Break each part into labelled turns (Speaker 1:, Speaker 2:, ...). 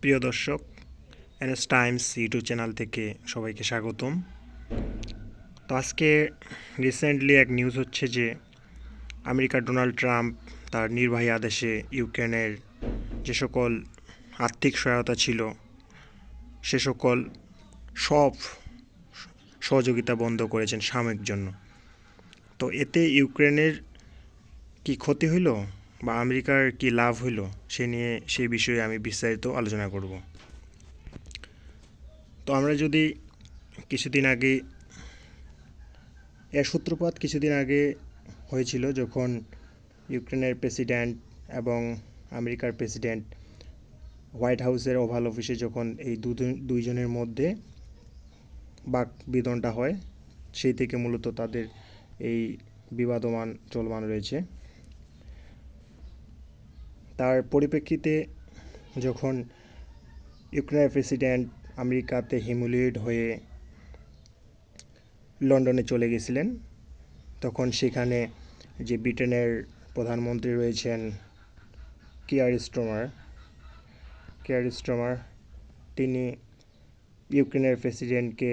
Speaker 1: প্রিয় দর্শক, NS Times YouTube channel থেকে সবাইকে স্বাগতম। তো আজকে রিসেন্টলি এক নিউজ হচ্ছে যে আমেরিকার ডোনাল্ড ট্রাম্প তার নির্বাহী আদেশে ইউক্রেনের যে সকল আর্থিক সহায়তা ছিল সে সকল সব সহযোগিতা বন্ধ করেছেন সাময়িক জন্য। তো এতে ইউক্রেনের কি ক্ষতি হইল বা আমেরিকার কি লাভ হইল সেই বিষয়ে আমি বিস্তারিত আলোচনা করব। তো আমরা যদি এর সূত্রপাত কিছুদিন আগে হয়েছিল, যখন ইউক্রেনের প্রেসিডেন্ট এবং আমেরিকার প্রেসিডেন্ট হোয়াইট হাউসের ওভাল অফিসে যখন এই দুইজনের মধ্যে বাকবিতণ্ডা হয়, সেই থেকে মূলত তাদের এই বিবাদমান চলমান রয়েছে। তার পরিপ্রেক্ষিতে যখন ইউক্রেনের প্রেসিডেন্ট আমেরিকাতে হিমিলিয়েট হয়ে লন্ডনে চলে গেছিলেন, তখন সেখানে যে ব্রিটেনের প্রধানমন্ত্রী রয়েছেন কিয়ার স্টারমার, তিনি ইউক্রেনের প্রেসিডেন্টকে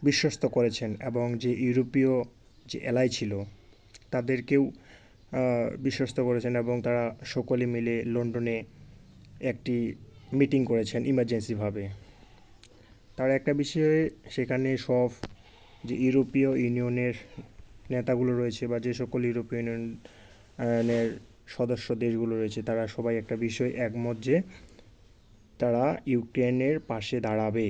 Speaker 1: বিশ্বস্ত করেছেন এবং যে ইউরোপীয় যে এলাই ছিল তাদেরকেও বিশ্বস্ত করেছেন, এবং তারা সকলে মিলে লন্ডনে একটি মিটিং করেছেন ইমার্জেন্সিভাবে। তার একটা বিষয়ে সেখানে সব যে ইউরোপীয় ইউনিয়নের নেতাগুলো রয়েছে বা যে সকল ইউরোপীয় ইউনিয়নের সদস্য দেশগুলো রয়েছে, তারা সবাই একটা বিষয় একমত যে তারা ইউক্রেনের পাশে দাঁড়াবে।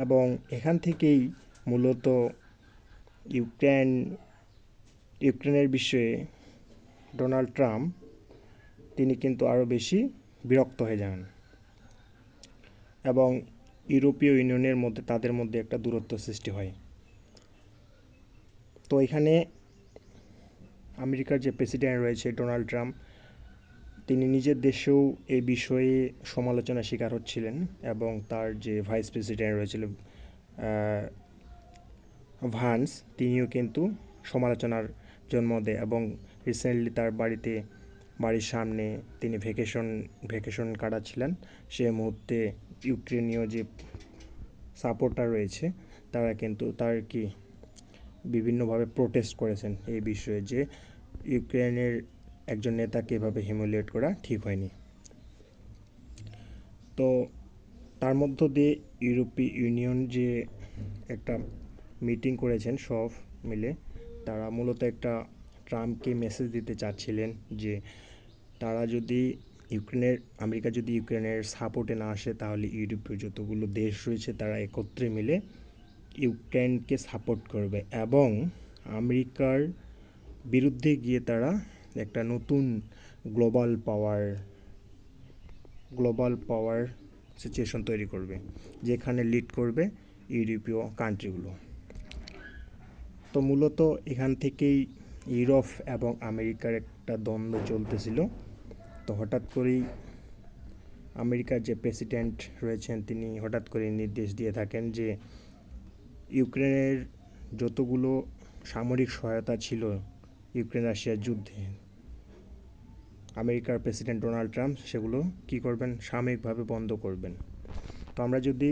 Speaker 1: এবং এখান থেকেই মূলত ইউক্রেনের বিষয়ে ডোনাল্ড ট্রাম্প তিনি কিন্তু আরও বেশি বিরক্ত হয়ে যান এবং ইউরোপীয় ইউনিয়নের মধ্যে তাদের মধ্যে একটা দূরত্ব সৃষ্টি হয়। তো এখানে আমেরিকার যে প্রেসিডেন্ট রয়েছে ডোনাল্ড ট্রাম্প, তিনি নিজের দেশেও এই বিষয়ে সমালোচনার শিকার হচ্ছিলেন, এবং তার যে ভাইস প্রেসিডেন্ট রয়েছিল ভান্স, তিনিও কিন্তু সমালোচনার জন্ম দেয়। এবং রিসেন্টলি তার বাড়ির সামনে তিনি ভ্যাকেশন কাটাচ্ছিলেন, সে মুহূর্তে ইউক্রেনীয় যে সাপোর্টার রয়েছে তারা কিন্তু বিভিন্নভাবে প্রোটেস্ট করেছেন এই বিষয়ে, যে ইউক্রেনের একজন নেতাকে এভাবে হিমিলিয়েট করা ঠিক হয়নি। তো তার মধ্য দিয়ে ইউরোপীয় ইউনিয়ন যে একটা মিটিং করেছেন সব মিলে, তারা মূলত একটা ট্রাম্পকে মেসেজ দিতে চাচ্ছিলেন যে আমেরিকা যদি ইউক্রেনের সাপোর্টে না আসে, তাহলে ইউরোপীয় যতগুলো দেশ রয়েছে তারা একত্রে মিলে ইউক্রেনকে সাপোর্ট করবে, এবং আমেরিকার বিরুদ্ধে গিয়ে তারা একটা নতুন গ্লোবাল পাওয়ার সিচুয়েশন তৈরি করবে, যেখানে লিড করবে ইউরোপীয় কান্ট্রিগুলো। তো মূলত এখান থেকেই ইউরোপ এবং আমেরিকার একটা দ্বন্দ্ব চলতেছিল। তো হঠাৎ করেই আমেরিকার যে প্রেসিডেন্ট রয়েছেন তিনি হঠাৎ করে নির্দেশ দিয়ে থাকেন যে ইউক্রেনের যতগুলো সামরিক সহায়তা ছিল ইউক্রেন রাশিয়ার যুদ্ধে, আমেরিকার প্রেসিডেন্ট ডোনাল্ড ট্রাম্প সেগুলো কী করবেন, সাময়িকভাবে বন্ধ করবেন। তো আমরা যদি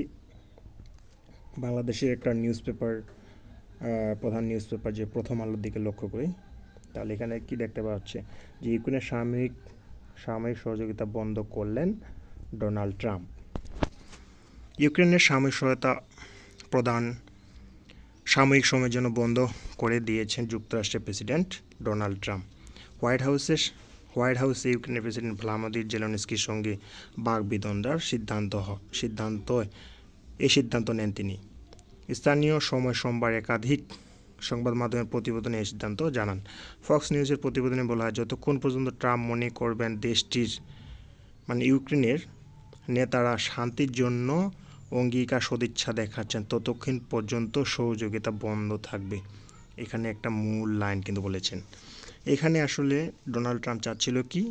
Speaker 1: বাংলাদেশের একটা প্রধান নিউজপেপার যে প্রথম আলোর দিকে লক্ষ্য করি, তাহলে এখানে কি দেখতে পাওয়া হচ্ছে যে ইউক্রেনের সাময়িক সহযোগিতা বন্ধ করলেন ডোনাল্ড ট্রাম্প। ইউক্রেনের সাময়িক সহায়তা প্রদান সাময়িক সময়ের জন্য বন্ধ করে দিয়েছেন যুক্তরাষ্ট্রের প্রেসিডেন্ট ডোনাল্ড ট্রাম্প। হোয়াইট হাউসে ইউক্রেনের প্রেসিডেন্ট ভ্লাদিমির জেলেনস্কির সঙ্গে বাকবিতণ্ডার সিদ্ধান্ত নেন তিনি। স্থানীয় সময় সোমবার একাধিক সংবাদ মাধ্যমের প্রতিবেদনে এই সিদ্ধান্ত জানান। ফক্স নিউজের প্রতিবেদনে বলা হয়, যতক্ষণ পর্যন্ত ট্রাম্প মনে করবেন দেশটির ইউক্রেনের নেতারা শান্তির জন্য অঙ্গীকার সদিচ্ছা দেখাচ্ছেন, ততক্ষণ পর্যন্ত সহযোগিতা বন্ধ থাকবে। এখানে একটা মূল লাইন কিন্তু বলেছেন। এখানে আসলে ডোনাল্ড ট্রাম্প চাচ্ছিল কি,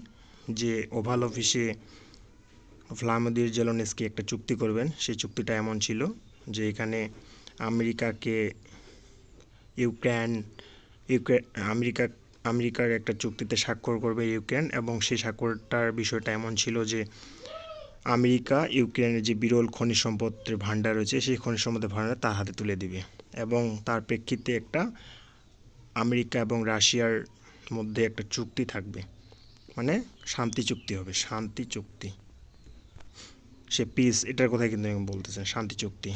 Speaker 1: যে ওভাল অফিসে ভ্লাদিমির জেলেনস্কি একটা চুক্তি করবেন। সেই চুক্তিটা এমন ছিল যে এখানে আমেরিকা আমেরিকার একটা চুক্তিতে স্বাক্ষর করবে ইউক্রেন, এবং সেই স্বাক্ষরটার বিষয়টা এমন ছিল যে আমেরিকা ইউক্রেনের যে বিরল খনিজ সম্পদের ভাণ্ডার রয়েছে সেই খনিজ সম্পদের ভাণ্ডার তার হাতে তুলে দিবে, এবং তার প্রেক্ষিতে একটা আমেরিকা এবং রাশিয়ার মধ্যে একটা চুক্তি থাকবে, মানে শান্তি চুক্তি হবে, শান্তি চুক্তি। সে পিস এটার কথাই কিন্তু বলতেছেন, শান্তি চুক্তি।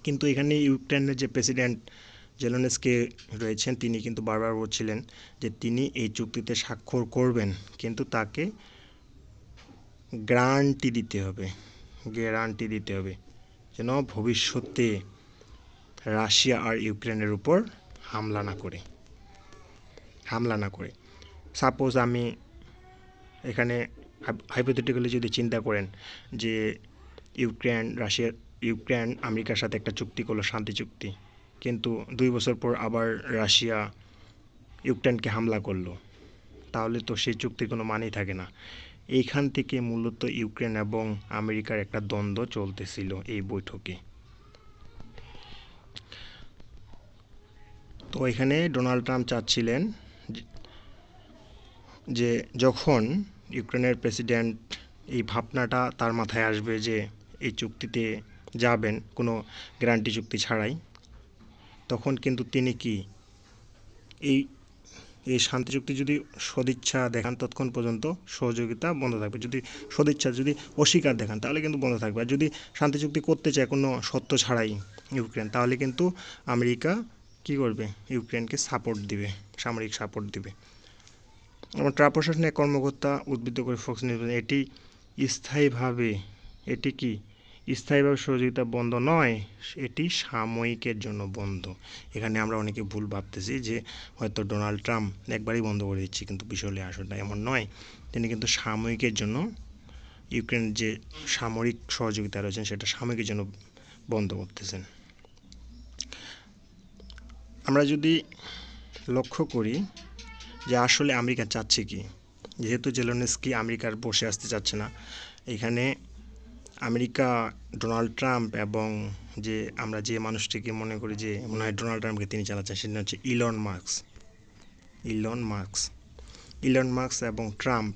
Speaker 1: কিন্তু এখানে ইউক্রেনের যে প্রেসিডেন্ট জেলেনস্কি রয়েছেন তিনি কিন্তু বারবার বলছিলেন যে তিনি এই চুক্তিতে স্বাক্ষর করবেন, কিন্তু তাকে গ্যারান্টি দিতে হবে যেন ভবিষ্যতে রাশিয়া আর ইউক্রেনের উপর হামলা না করে। সাপোজ আমি এখানে হাইপোথেটিক্যালি যদি চিন্তা করেন যে ইউক্রেন আমেরিকার সাথে একটা চুক্তি করলো, শান্তি চুক্তি, কিন্তু 2 বছর পর আবার রাশিয়া ইউক্রেনকে হামলা করলো, তাহলে তো সেই চুক্তির কোনো মানেই থাকে না। এইখান থেকে মূলত ইউক্রেন এবং আমেরিকার একটা দ্বন্দ্ব চলতেছিল এই বৈঠকে। তো এখানে ডোনাল্ড ট্রাম্প চাচ্ছিলেন যে যখন ইউক্রেনের প্রেসিডেন্ট এই ভাবনাটা তার মাথায় আসবে যে এই চুক্তিতে যাবেন কোনো গ্যারান্টি চুক্তি ছাড়াই, তখন কিন্তু তিনি কি এই শান্তি চুক্তি যদি সদিচ্ছা দেখান ততক্ষণ পর্যন্ত সহযোগিতা বন্ধ থাকবে, যদি অস্বীকার দেখান তাহলে কিন্তু বন্ধ থাকবে। আর যদি শান্তি চুক্তি করতে চায় কোনো শর্ত ছাড়াই ইউক্রেন, তাহলে কিন্তু আমেরিকা কী করবে, ইউক্রেনকে সামরিক সাপোর্ট দিবে। এবং ট্রাম্প প্রশাসনের কর্মকর্তা উদ্ধৃত করে ফক্স নিউজ, এটি স্থায়ীভাবে সহযোগিতা বন্ধ নয়, এটি সাময়িকের জন্য বন্ধ। এখানে আমরা অনেকে ভুল ভাবতেছি যে হয়তো ডোনাল্ড ট্রাম্প একবারই বন্ধ করে দিচ্ছে, কিন্তু বিষয়টি আসলে এমন নয়। তিনি কিন্তু সাময়িকের জন্য ইউক্রেনের যে সামরিক সহযোগিতা রয়েছেন সেটা সাময়িকের জন্য বন্ধ করতেছেন। আমরা যদি লক্ষ্য করি যে আসলে আমেরিকা চাচ্ছে কি, যেহেতু জেলেনস্কি আমেরিকার বসে আসতে চাচ্ছে না, এখানে আমেরিকা ডোনাল্ড ট্রাম্প এবং যে আমরা যে মানুষটিকে মনে করি যে মনে হয় ডোনাল্ড ট্রাম্পকে তিনি চালাচ্ছেন, সেটা হচ্ছে ইলন মাস্ক এবং ট্রাম্প,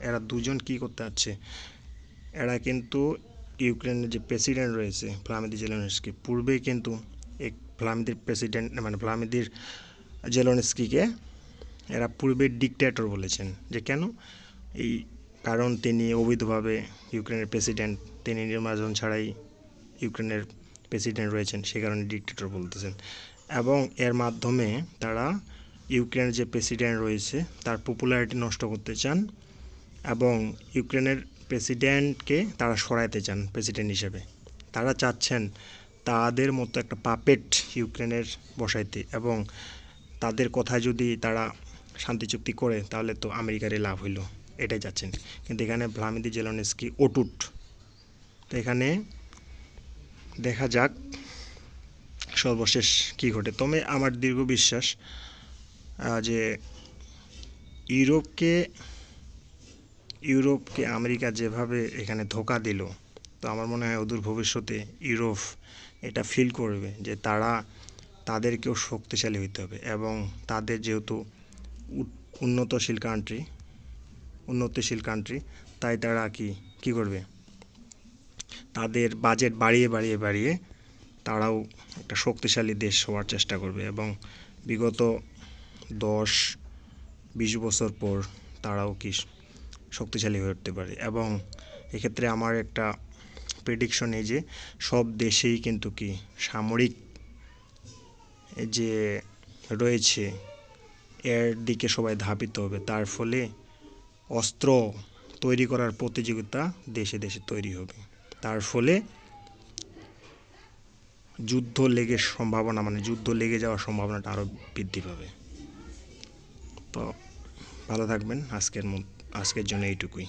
Speaker 1: এরা দুজন কি করতে যাচ্ছে, এরা কিন্তু ইউক্রেনের যে প্রেসিডেন্ট রয়েছে ভ্লাদিমির জেলেনস্কি, পূর্বেই কিন্তু ভ্লাদিমির জেলেনস্কিকে এরা পূর্বে ডিকটেটর বলেছেন। যে কেন? কারণ তিনি অবৈধভাবে ইউক্রেনের প্রেসিডেন্ট, তিনি নির্বাচন ছাড়াই ইউক্রেনের প্রেসিডেন্ট রয়েছেন, সে কারণে ডিকটেটর বলতেছেন। এবং এর মাধ্যমে তারা ইউক্রেনের যে প্রেসিডেন্ট রয়েছে তার পপুলারিটি নষ্ট করতে চান, এবং ইউক্রেনের প্রেসিডেন্টকে তারা সরাইতে চান প্রেসিডেন্ট হিসেবে। তারা চাচ্ছেন তাদের মতো একটা পাপেট ইউক্রেনের বসাইতে, এবং তাদের কথায় যদি তারা শান্তি চুক্তি করে তাহলে তো আমেরিকারই লাভ হইল, এটাই চাচ্ছেন। কিন্তু এখানে ভ্লাদিমির জেলেনস্কি অটুট। তো এখানে দেখা যাক সর্বশেষ কী ঘটে। তবে আমার দীর্ঘ বিশ্বাস যে ইউরোপকে আমেরিকা যেভাবে এখানে ধোঁকা দিল, তো আমার মনে হয় অদূর ভবিষ্যতে ইউরোপ এটা ফিল করবে যে তাদেরকেও শক্তিশালী হইতে হবে, এবং তাদের যেহেতু উন্নতশীল কান্ট্রি, তাই তারা কি করবে, তাদের বাজেট বাড়িয়ে তারাও একটা শক্তিশালী দেশ হওয়ার চেষ্টা করবে, এবং বিগত 10-20 বছর পর তারাও শক্তিশালী হয়ে উঠতে পারে। এবং এক্ষেত্রে আমার একটা প্রেডিকশন এই যে সব দেশেই কিন্তু সামরিক যে রয়েছে এর দিকে সবাই ধাবিত হবে, তার ফলে অস্ত্র তৈরি করার প্রতিযোগিতা দেশে তৈরি হবে, তার ফলে যুদ্ধ লেগে যাওয়ার সম্ভাবনাটা আরও বৃদ্ধি পাবে। তো ভালো থাকবেন, আজকের জন্য এইটুকুই।